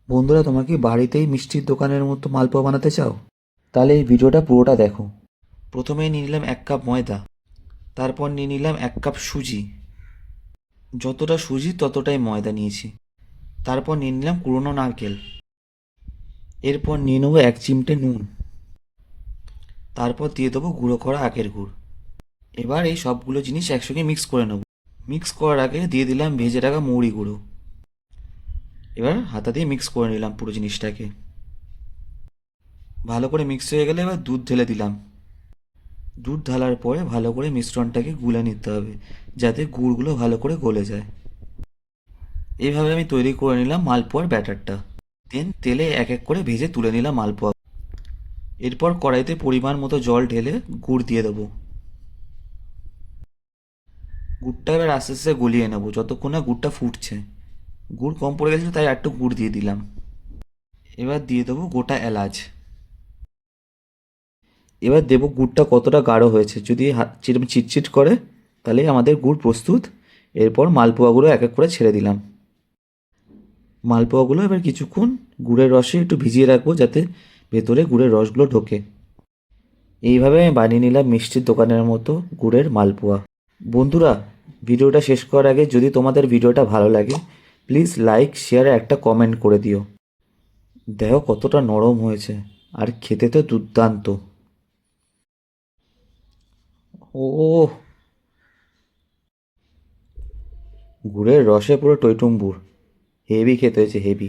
বন্ধুরা, তোমরা কি বাড়িতেই মিষ্টির দোকানের মতো মালপোয়া বানাতে চাও? তাহলে এই ভিডিওটা পুরোটা দেখো। প্রথমে নিয়ে নিলাম 1 কাপ ময়দা। তারপর নিয়ে নিলাম 1 কাপ সুজি। যতটা সুজি ততটাই ময়দা নিয়েছি। তারপর নিয়ে নিলাম কুড়োনো নারকেল। এরপর নিয়ে নেবো 1 চিমটে নুন। তারপর দিয়ে দেবো গুঁড়ো করা আখের গুড়। এবার এই সবগুলো জিনিস একসঙ্গে মিক্স করে নেব। মিক্স করার আগে দিয়ে দিলাম ভেজে রাখা মৌরি গুঁড়ো। এবার হাতা দিয়ে মিক্স করে নিলাম পুরো জিনিসটাকে। ভালো করে মিক্স হয়ে গেলে এবার দুধ ঢেলে দিলাম। দুধ ঢালার পরে ভালো করে মিশ্রণটাকে গুলে নিতে হবে, যাতে গুড়গুলো ভালো করে গলে যায়। এইভাবে আমি তৈরি করে নিলাম মালপোয়ার ব্যাটারটা। দেন তেলে এক এক করে ভেজে তুলে নিলাম মালপোয়া। এরপর কড়াইতে পরিমাণ মতো জল ঢেলে গুড় দিয়ে দেবো। গুড়টা এবার আস্তে আস্তে গলিয়ে নেবো যতক্ষণ না গুড়টা ফুটছে। গুড় কম পড়ে গেছিলো তাই একটু গুড় দিয়ে দিলাম। এবার দিয়ে দেবো গোটা এলাচ। এবার দেবো গুড়টা কতটা গাঢ় হয়েছে, যদি হাত চিটচিট করে তাহলেই আমাদের গুড় প্রস্তুত। এরপর মালপোয়াগুলো এক এক করে ছেড়ে দিলাম। মালপোয়াগুলো এবার কিছুক্ষণ গুড়ের রসে একটু ভিজিয়ে রাখবো, যাতে ভেতরে গুড়ের রসগুলো ঢোকে। এইভাবে আমি বানিয়ে নিলাম মিষ্টির দোকানের মতো গুড়ের মালপোয়া। বন্ধুরা, ভিডিওটা শেষ করার আগে যদি তোমাদের ভিডিওটা ভালো লাগে, প্লিজ লাইক শেয়ার একটা কমেন্ট করে দিও। দেখো কতটা নরম হয়েছে, আর খেতে তো দুর্দান্ত। ও, গুড়ের রসে পুরো টইটুম্বুর। হেভি খেতে হয়েছে, হেভি।